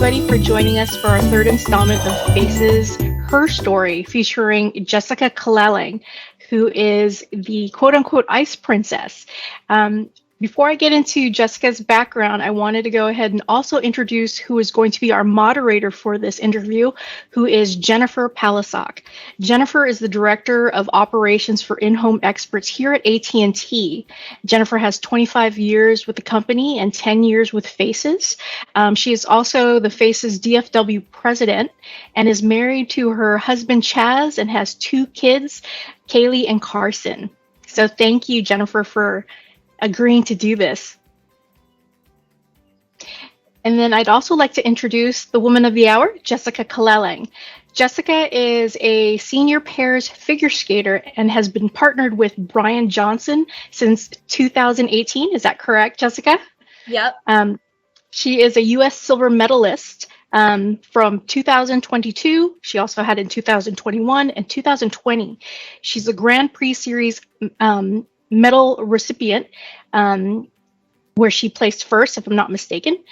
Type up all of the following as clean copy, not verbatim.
everybody for joining us for our third installment of Faces, Her Story, featuring Jessica Calalang, who is the quote-unquote ice princess. Before I get into Jessica's background, I wanted to go ahead and also introduce who is going to be our moderator for this interview, who is Jennifer Palasak. Jennifer is the Director of Operations for In-Home Experts here at AT&T. Jennifer has 25 years with the company and 10 years with Faces. She is also the Faces DFW president and is married to her husband Chaz and has two kids, Kaylee and Carson. So thank you, Jennifer, for agreeing to do this. And then I'd also like to introduce the woman of the hour, Jessica Calalang. Jessica is a senior pairs figure skater and has been partnered with Brian Johnson since 2018. Is that correct, Jessica? Yep. She is a U.S. silver medalist from 2022. She also had in 2021 and 2020. She's a Grand Prix Series medal recipient, where she placed first, if I'm not mistaken.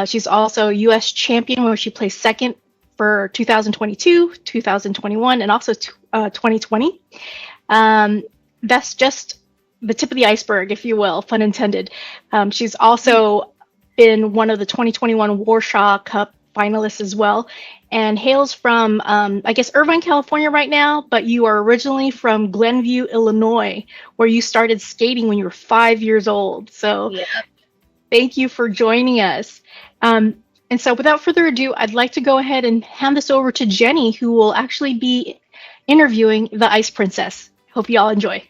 She's also U.S. champion, where she placed second for 2022, 2021, and also 2020. That's just the tip of the iceberg, if you will, pun intended. She's also been one of the 2021 Warsaw Cup finalists as well, and hails from, I guess, Irvine, California right now, but you are originally from Glenview, Illinois, where you started skating when you were 5 years old. So Thank you for joining us. And so without further ado, I'd like to go ahead and hand this over to Jenny, who will actually be interviewing the Ice Princess. Hope you all enjoy.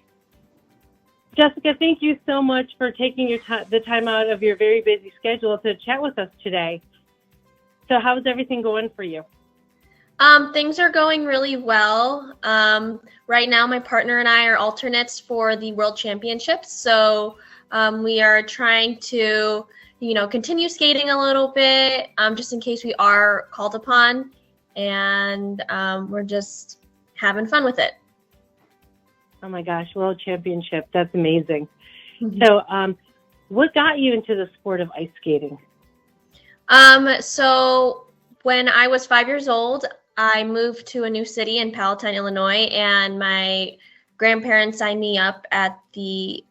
Jessica, thank you so much for taking the time out of your very busy schedule to chat with us today. So how's everything going for you? Things are going really well. Right now, my partner and I are alternates for the World Championships. So we are trying to, continue skating a little bit, just in case we are called upon. And we're just having fun with it. Oh my gosh, World Championship. That's amazing. Mm-hmm. So what got you into the sport of ice skating? So when I was 5 years old, I moved to a new city in Palatine, Illinois, and my grandparents signed me up at the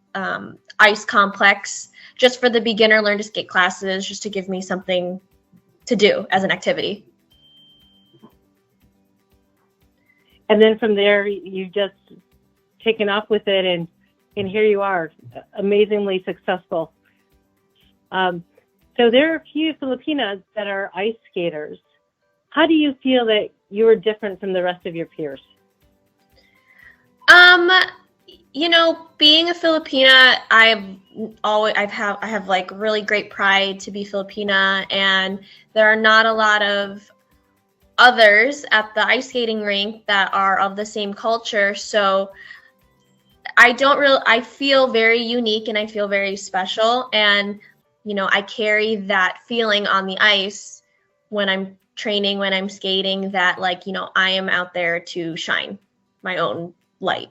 ice complex just for the beginner learn to skate classes, just to give me something to do as an activity. And then from there, you just taken off with it, and here you are, amazingly successful. So there are a few Filipinas that are ice skaters. How do you feel that you are different from the rest of your peers? Being a Filipina, I have like really great pride to be Filipina, and there are not a lot of others at the ice skating rink that are of the same culture. So I feel very unique and I feel very special, and I carry that feeling on the ice when I'm training, when I'm skating, that I am out there to shine my own light.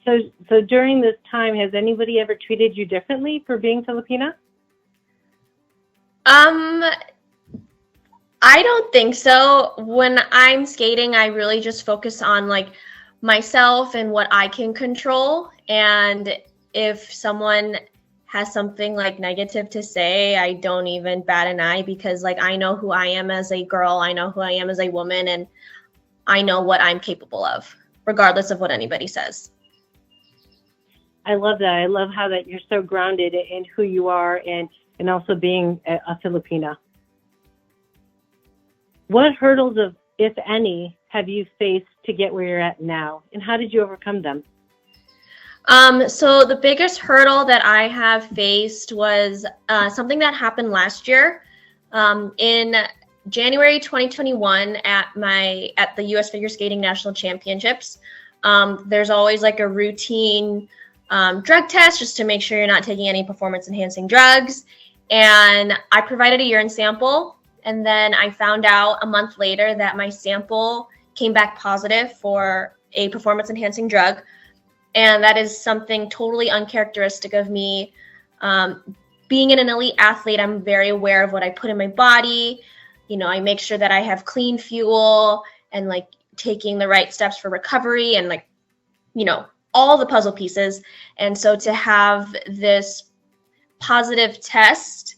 So during this time, has anybody ever treated you differently for being Filipina? I don't think so. When I'm skating, I really just focus on myself and what I can control. And if someone has something negative to say, I don't even bat an eye, because I know who I am as a girl, I know who I am as a woman, and I know what I'm capable of, regardless of what anybody says. I love that. I love how that you're so grounded in who you are and also being a Filipina. What hurdles, if any, have you faced to get where you're at now, and how did you overcome them? So the biggest hurdle that I have faced was something that happened last year. In January 2021 at the U.S. Figure Skating National Championships, there's always a routine drug test just to make sure you're not taking any performance-enhancing drugs. And I provided a urine sample, and then I found out a month later that my sample came back positive for a performance-enhancing drug. And that is something totally uncharacteristic of me. being an elite athlete, I'm very aware of what I put in my body. You know, I make sure that I have clean fuel and like taking the right steps for recovery and like, you know, all the puzzle pieces. And so to have this positive test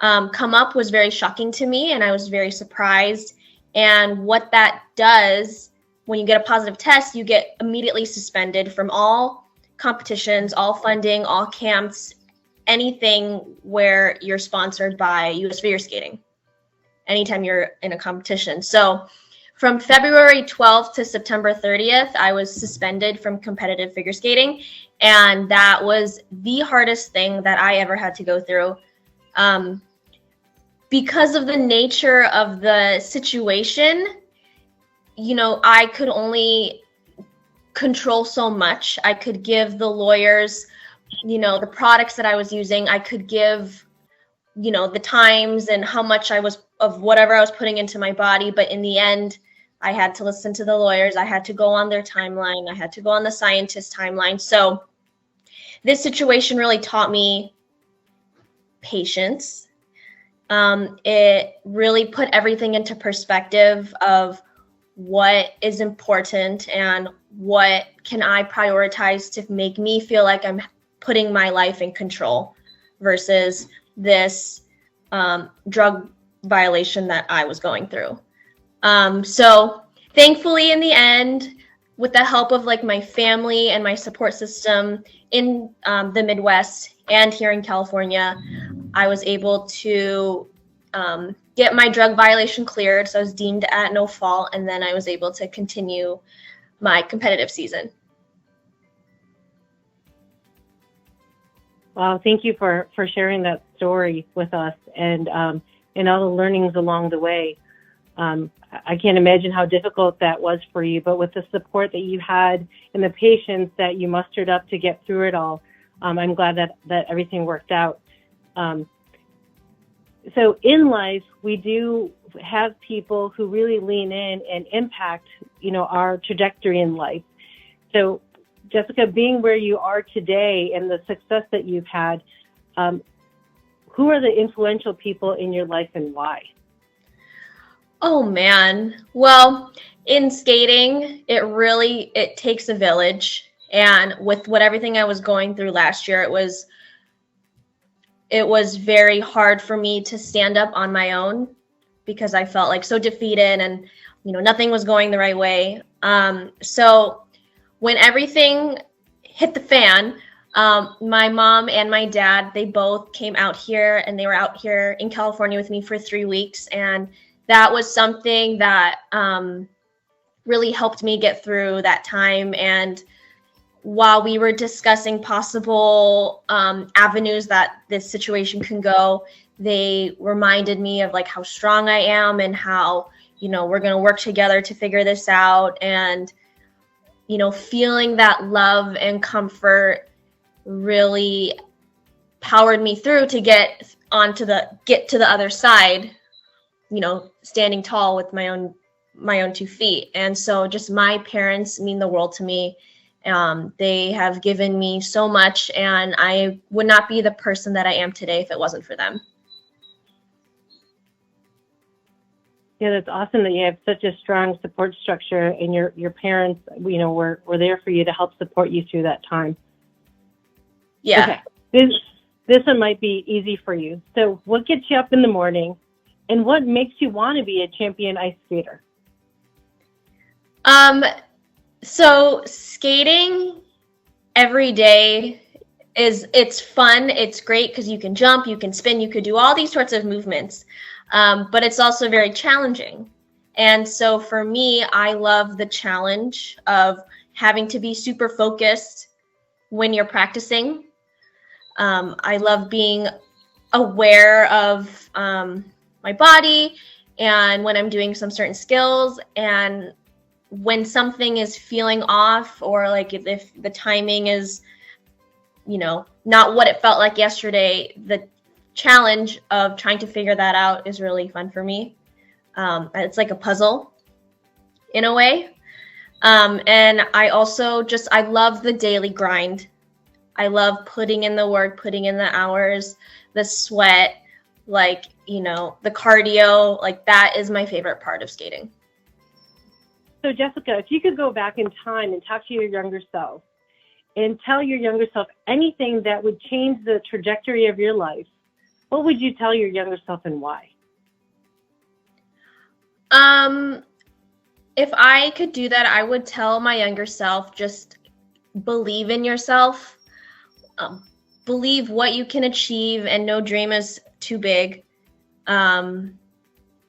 come up was very shocking to me, and I was very surprised. And what that does, when you get a positive test, you get immediately suspended from all competitions, all funding, all camps, anything where you're sponsored by US Figure Skating, anytime you're in a competition. So from February 12th to September 30th, I was suspended from competitive figure skating. And that was the hardest thing that I ever had to go through. Because of the nature of the situation, you know, I could only control so much. I could give the lawyers, you know, the products that I was using. I could give, you know, the times and how much I was of whatever I was putting into my body. But in the end, I had to listen to the lawyers. I had to go on their timeline. I had to go on the scientist timeline. So this situation really taught me patience. It really put everything into perspective of what is important and what can I prioritize to make me feel like I'm putting my life in control versus this drug violation that I was going through. So thankfully in the end, with the help of like my family and my support system in the Midwest and here in California, I was able to get my drug violation cleared. So I was deemed at no fault, and then I was able to continue my competitive season. Wow, thank you for sharing that story with us and all the learnings along the way. I can't imagine how difficult that was for you, but with the support that you had and the patience that you mustered up to get through it all, I'm glad that everything worked out. So in life, we do have people who really lean in and impact, you know, our trajectory in life. So Jessica, being where you are today and the success that you've had, who are the influential people in your life and why? Oh man. Well, in skating, it takes a village. And with everything I was going through last year, it was very hard for me to stand up on my own because I felt like so defeated and, you know, nothing was going the right way. So when everything hit the fan, my mom and my dad, they both came out here, and they were out here in California with me for 3 weeks. And that was something that really helped me get through that time. And while we were discussing possible avenues that this situation can go, they reminded me of like how strong I am and how, you know, we're going to work together to figure this out. And, you know, feeling that love and comfort really powered me through to get to the other side, you know, standing tall with my own 2 feet. And so just my parents mean the world to me. They have given me so much, and I would not be the person that I am today if it wasn't for them. Yeah, that's awesome that you have such a strong support structure, and your parents, you know, were there for you to help support you through that time. Yeah. Okay. This one might be easy for you. So what gets you up in the morning, and what makes you want to be a champion ice skater? So skating every day it's fun. It's great because you can jump, you can spin, you could do all these sorts of movements. But it's also very challenging. And so for me, I love the challenge of having to be super focused when you're practicing. I love being aware of my body and when I'm doing some certain skills, and when something is feeling off, or like if the timing is, you know, not what it felt like yesterday, the challenge of trying to figure that out is really fun for me. It's like a puzzle in a way. And I also I love the daily grind I love putting in the work, putting in the hours, the sweat, like, you know, the cardio. Like, that is my favorite part of skating. So Jessica, if you could go back in time and talk to your younger self and tell your younger self anything that would change the trajectory of your life, what would you tell your younger self and why? If I could do that, I would tell my younger self, just believe in yourself, believe what you can achieve, and no dream is too big. You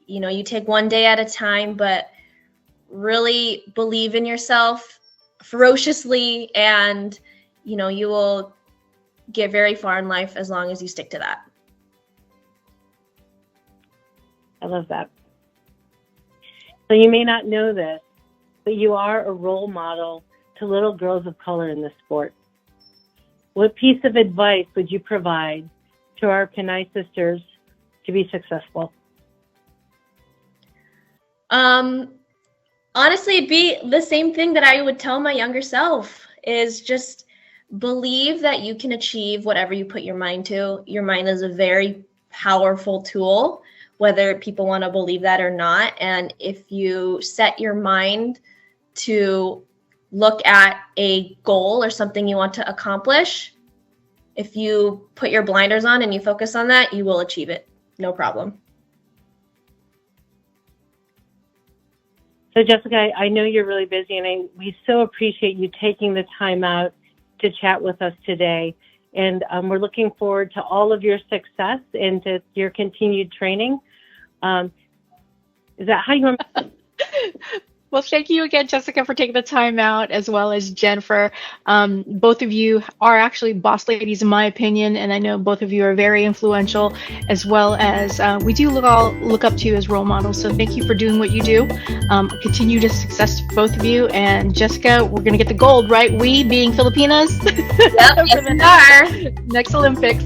know, you take one day at a time, but really believe in yourself ferociously, and, you know, you will get very far in life as long as you stick to that. I love that. So you may not know this, but you are a role model to little girls of color in this sport. What piece of advice would you provide to our Pinay sisters to be successful? Honestly, it'd be the same thing that I would tell my younger self, is just believe that you can achieve whatever you put your mind to. Your mind is a very powerful tool, whether people want to believe that or not. And if you set your mind to look at a goal or something you want to accomplish, if you put your blinders on and you focus on that, you will achieve it. No problem. So Jessica, I know you're really busy, and we so appreciate you taking the time out to chat with us today. And we're looking forward to all of your success and to your continued training. Is that how you want? Well, thank you again, Jessica, for taking the time out, as well as Jennifer. Both of you are actually boss ladies, in my opinion, and I know both of you are very influential, as well as we do look up to you as role models. So thank you for doing what you do. Continue to success, both of you. And Jessica, we're going to get the gold, right? We being Filipinas. Yep, yes, we are. Next Olympics.